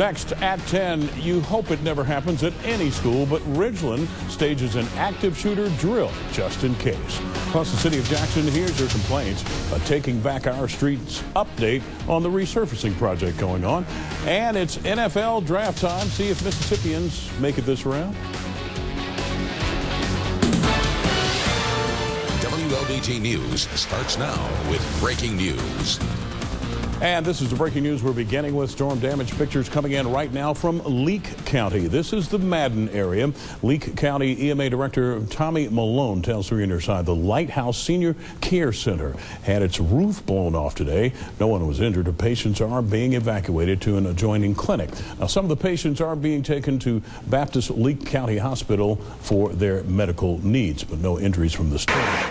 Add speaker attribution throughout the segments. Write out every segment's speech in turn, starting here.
Speaker 1: Next at 10, you hope it never happens at any school, but Ridgeland stages an active shooter drill just in case. Plus, the city of Jackson hears their complaints. A Taking Back Our Streets update on the resurfacing project going on. And it's NFL draft time. See if Mississippians make it this round.
Speaker 2: Wlbt News starts now with breaking news.
Speaker 1: And this is the breaking news we're beginning with. Storm damage pictures coming in right now from Leake County. This is the Madden area. Leake County EMA Director Tommy Malone tells 3 on your side the Lighthouse Senior Care Center had its roof blown off today. No one was injured. The patients are being evacuated to an adjoining clinic. Now, some of the patients are being taken to Baptist Leake County Hospital for their medical needs, but no injuries from the storm.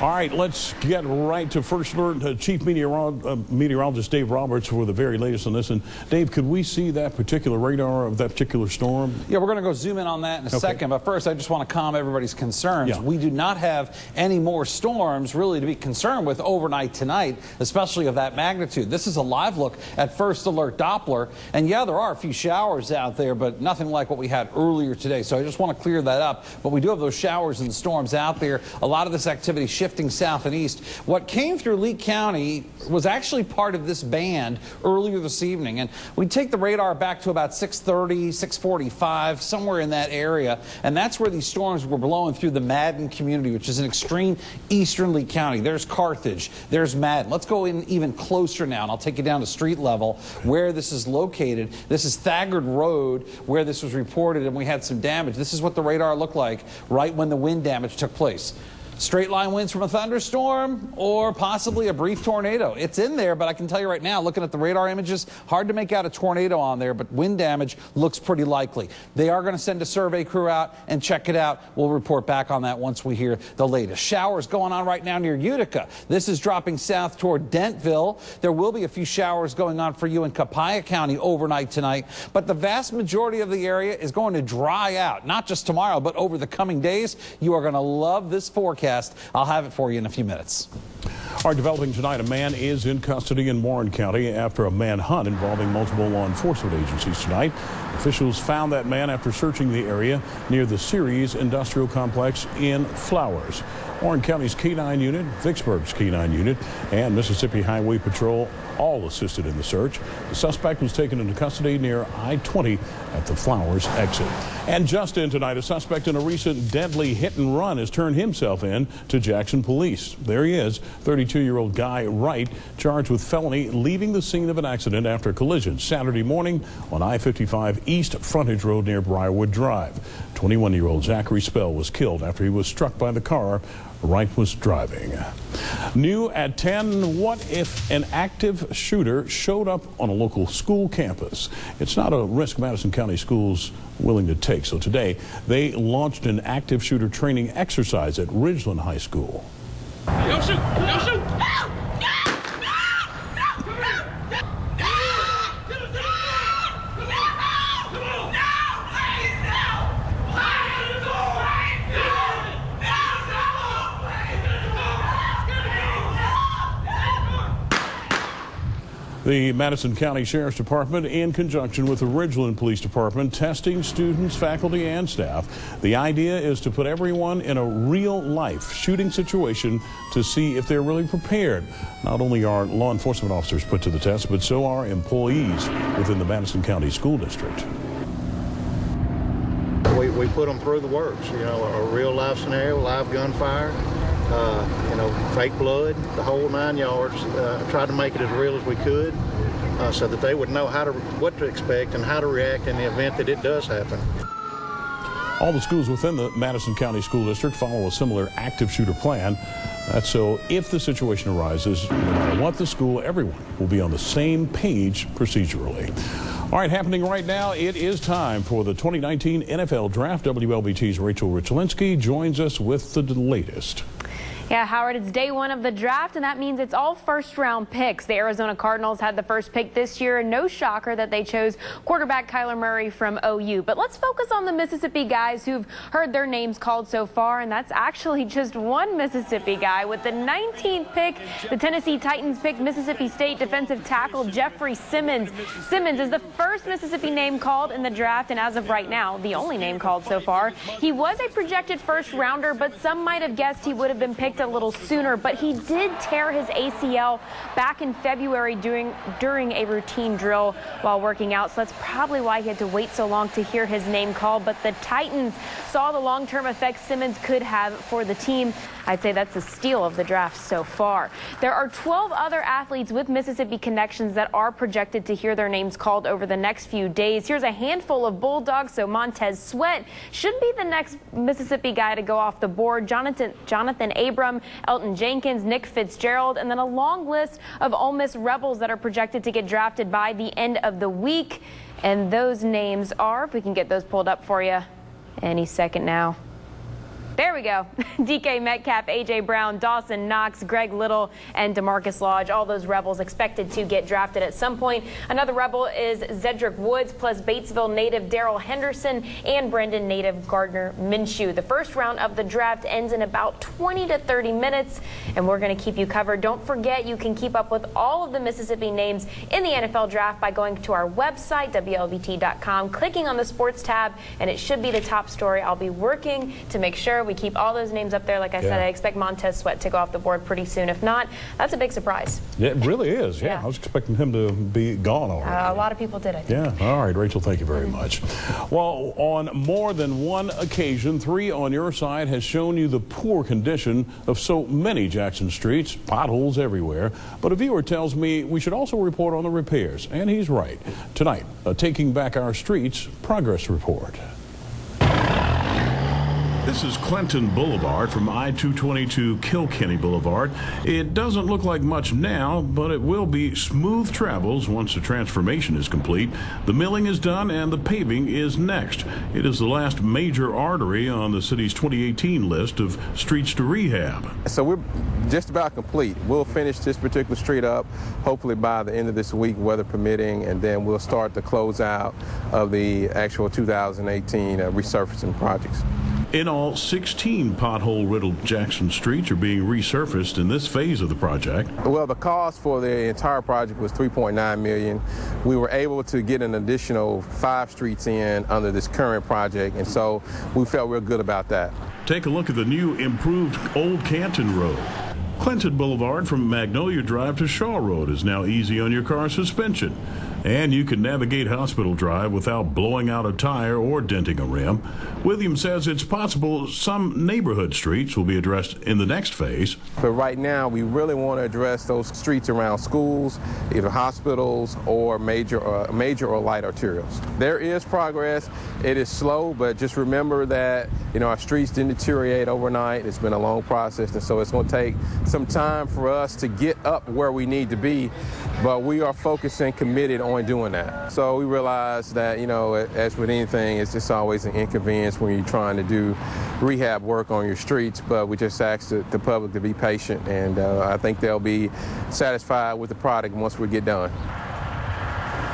Speaker 1: All right, let's get right to First Alert. Chief Meteorologist Dave Roberts for the very latest on this. And Dave, could we see that particular radar of that particular storm?
Speaker 3: Yeah, we're going to go zoom in on that in a second. But first, I just want to calm everybody's concerns. Yeah. We do not have any more storms really to be concerned with overnight tonight, especially of that magnitude. This is a live look at First Alert Doppler. And yeah, there are a few showers out there, but nothing like what we had earlier today. So I just want to clear that up. But we do have those showers and storms out there. A lot of this activity shifting south and east. What came through Leake County was actually part of this band earlier this evening, and we take the radar back to about 6:30, 6:45, somewhere in that area, and that's where these storms were blowing through the Madden community, which is an extreme eastern Leake County. There's Carthage, there's Madden. Let's go in even closer now, and I'll take you down to street level where this is located. This is Thagard Road where this was reported, and we had some damage. This is what the radar looked like right when the wind damage took place. Straight line winds from a thunderstorm or possibly a brief tornado. It's in there, but I can tell you right now, looking at the radar images, hard to make out a tornado on there, but wind damage looks pretty likely. They are going to send a survey crew out and check it out. We'll report back on that once we hear the latest. Showers going on right now near Utica. This is dropping south toward Dentville. There will be a few showers going on for you in Copiah County overnight tonight, but the vast majority of the area is going to dry out, not just tomorrow, but over the coming days. You are going to love this forecast. I'll have it for you in a few minutes.
Speaker 1: Our developing tonight, a man is in custody in Warren County after a manhunt involving multiple law enforcement agencies tonight. Officials found that man after searching the area near the Ceres Industrial Complex in Flowers. Warren County's K-9 unit, Vicksburg's K-9 unit, and Mississippi Highway Patrol all assisted in the search. The suspect was taken into custody near I-20 at the Flowers exit. And just in tonight, a suspect in a recent deadly hit and run has turned himself in to Jackson police. There he is, 32-year-old Guy Wright, charged with felony leaving the scene of an accident after a collision Saturday morning on I-55 East Frontage Road near Briarwood Drive. 21-year-old Zachary Spell was killed after he was struck by the car Wright was driving. New at 10, what if an active shooter showed up on a local school campus? It's not a risk Madison County schools willing to take. So today, they launched an active shooter training exercise at Ridgeland High School.
Speaker 4: Don't shoot! Don't shoot!
Speaker 1: The Madison County Sheriff's Department, in conjunction with the Ridgeland Police Department, testing students, faculty, and staff. The idea is to put everyone in a real-life shooting situation to see if they're really prepared. Not only are law enforcement officers put to the test, but so are employees within the Madison County School District.
Speaker 5: We put them through the works, you know, a real-life scenario, live gunfire. You know, fake blood, the whole 9 yards. Tried to make it as real as we could so that they would know what to expect and how to react in the event that it does happen.
Speaker 1: All the schools within the Madison County School District follow a similar active shooter plan. That's so if the situation arises, no matter what the school, everyone will be on the same page procedurally. All right, happening right now, it is time for the 2019 NFL Draft. WLBT's Rachel Richelinsky joins us with the latest.
Speaker 6: Yeah, Howard, it's day one of the draft, and that means it's all first-round picks. The Arizona Cardinals had the first pick this year, and no shocker that they chose quarterback Kyler Murray from OU. But let's focus on the Mississippi guys who've heard their names called so far, and that's actually just one Mississippi guy. With the 19th pick, the Tennessee Titans picked Mississippi State defensive tackle Jeffrey Simmons. Simmons is the first Mississippi name called in the draft, and as of right now, the only name called so far. He was a projected first-rounder, but some might have guessed he would have been picked a little sooner, but he did tear his ACL back in February during a routine drill while working out, so that's probably why he had to wait so long to hear his name called. But the Titans saw the long-term effects Simmons could have for the team. I'd say that's a steal of the draft so far. There are 12 other athletes with Mississippi connections that are projected to hear their names called over the next few days. Here's a handful of Bulldogs. So Montez Sweat should be the next Mississippi guy to go off the board. Jonathan Abram, Elton Jenkins, Nick Fitzgerald, and then a long list of Ole Miss Rebels that are projected to get drafted by the end of the week. And those names are, if we can get those pulled up for you any second now. There we go. DK Metcalf, A.J. Brown, Dawson Knox, Greg Little, and DeMarcus Lodge. All those Rebels expected to get drafted at some point. Another Rebel is Zedric Woods, plus Batesville native Darrell Henderson and Brendan native Gardner Minshew. The first round of the draft ends in about 20 to 30 minutes, and we're going to keep you covered. Don't forget, you can keep up with all of the Mississippi names in the NFL draft by going to our website, Wlbt.com, clicking on the sports tab, and it should be the top story. I'll be working to make sure we keep all those names up there. Like I said, I expect Montez Sweat to go off the board pretty soon. If not, that's a big surprise.
Speaker 1: Yeah, it really is. Yeah, I was expecting him to be gone already.
Speaker 6: A lot of people did, I think.
Speaker 1: Yeah. All right, Rachel, thank you very much. Well, on more than one occasion, 3 on your side has shown you the poor condition of so many Jackson streets, potholes everywhere. But a viewer tells me we should also report on the repairs, and he's right. Tonight, a Taking Back Our Streets progress report. This is Clinton Boulevard from I-222 Kilkenny Boulevard. It doesn't look like much now, but it will be smooth travels once the transformation is complete. The milling is done and the paving is next. It is the last major artery on the city's 2018 list of streets to rehab.
Speaker 7: So we're just about complete. We'll finish this particular street up hopefully by the end of this week, weather permitting, and then we'll start the closeout of the actual 2018 resurfacing projects.
Speaker 1: In all, 16 pothole-riddled Jackson streets are being resurfaced in this phase of the project.
Speaker 7: Well, the cost for the entire project was $3.9 million. We were able to get an additional 5 streets in under this current project, and so we felt real good about that.
Speaker 1: Take a look at the new improved Old Canton Road. Clinton Boulevard from Magnolia Drive to Shaw Road is now easy on your car suspension. And you can navigate Hospital Drive without blowing out a tire or denting a rim. Williams says it's possible some neighborhood streets will be addressed in the next phase.
Speaker 7: But right now, we really want to address those streets around schools, either hospitals or major or light arterials. There is progress. It is slow, but just remember that, our streets didn't deteriorate overnight. It's been a long process, and so it's going to take some time for us to get up where we need to be, but we are focused and committed on doing that. So we realize that, as with anything, it's just always an inconvenience when you're trying to do rehab work on your streets, but we just ask the public to be patient, and I think they'll be satisfied with the product once we get done.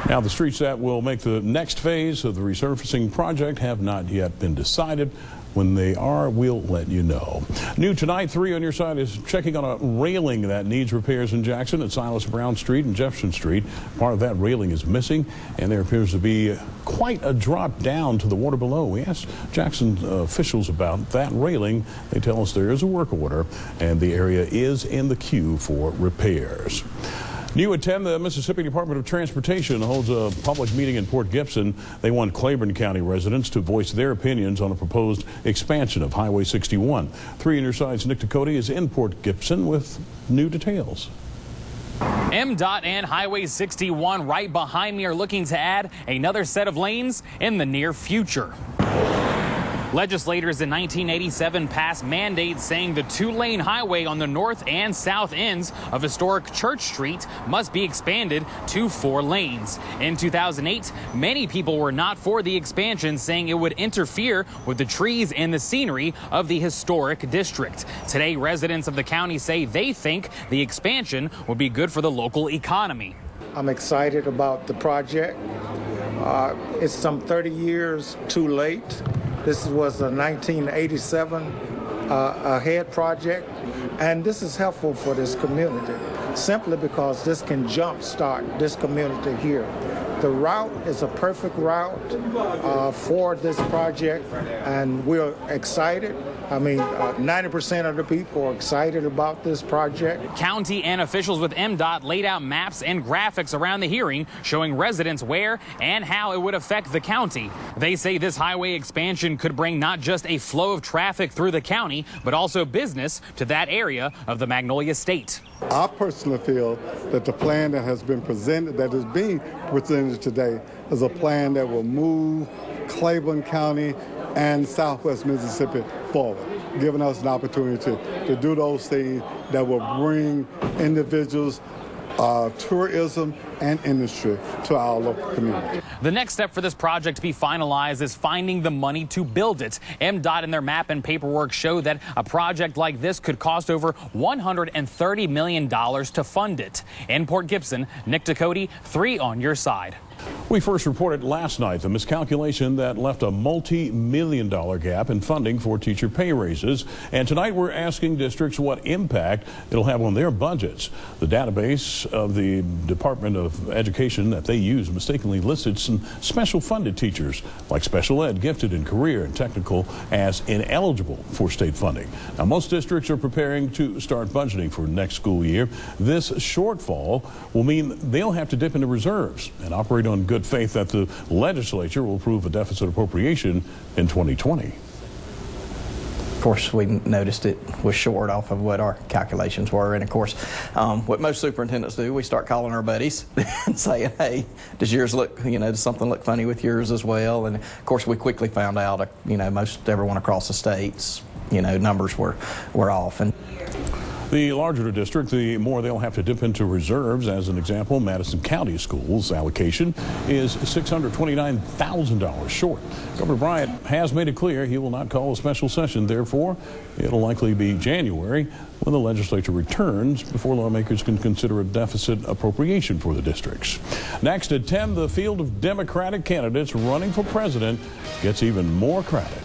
Speaker 1: Now, the streets that will make the next phase of the resurfacing project have not yet been decided. When they are, we'll let you know. New tonight, 3 on your side is checking on a railing that needs repairs in Jackson at Silas Brown Street and Jefferson Street. Part of that railing is missing, and there appears to be quite a drop down to the water below. We asked Jackson officials about that railing. They tell us there is a work order, and the area is in the queue for repairs. New at 10, the Mississippi Department of Transportation holds a public meeting in Port Gibson. They want Claiborne County residents to voice their opinions on a proposed expansion of Highway 61. 3 on your side's Nick Ducote is in Port Gibson with new details.
Speaker 8: MDOT and Highway 61 right behind me are looking to add another set of lanes in the near future. Legislators in 1987 passed mandates saying the two-lane highway on the north and south ends of historic Church Street must be expanded to 4 lanes. In 2008, many people were not for the expansion, saying it would interfere with the trees and the scenery of the historic district. Today, residents of the county say they think the expansion will be good for the local economy.
Speaker 9: I'm excited about the project. It's some 30 years too late. This was a 1987 ahead project, and this is helpful for this community simply because this can jumpstart this community here. The route is a perfect route for this project, and we're excited. I mean, 90% of the people are excited about this project.
Speaker 8: County and officials with MDOT laid out maps and graphics around the hearing showing residents where and how it would affect the county. They say this highway expansion could bring not just a flow of traffic through the county, but also business to that area of the Magnolia State.
Speaker 10: I personally feel that the plan that has been presented, that is being presented today, is a plan that will move Claiborne County and Southwest Mississippi forward, giving us an opportunity to do those things that will bring individuals, tourism and industry to our local community.
Speaker 8: The next step for this project to be finalized is finding the money to build it. MDOT in their map and paperwork show that a project like this could cost over $130 million to fund it. In Port Gibson, Nick Ducote, 3 on your side.
Speaker 1: We first reported last night the miscalculation that left a multi-million-dollar gap in funding for teacher pay raises. And tonight we're asking districts what impact it'll have on their budgets. The database of the Department of Education that they use mistakenly listed some special funded teachers like special ed, gifted, and career and technical as ineligible for state funding. Now, most districts are preparing to start budgeting for next school year. This shortfall will mean they'll have to dip into reserves and operate on good faith that the legislature will approve a deficit appropriation in 2020.
Speaker 11: Of course, we noticed it was short off of what our calculations were. And of course, what most superintendents do, we start calling our buddies and saying, hey, does yours look, does something look funny with yours as well? And of course, we quickly found out, most everyone across the states, numbers were off. And
Speaker 1: the larger the district, the more they'll have to dip into reserves. As an example, Madison County Schools allocation is $629,000 short. Governor Bryant has made it clear he will not call a special session. Therefore, it'll likely be January when the legislature returns before lawmakers can consider a deficit appropriation for the districts. Next at 10, the field of Democratic candidates running for president gets even more crowded.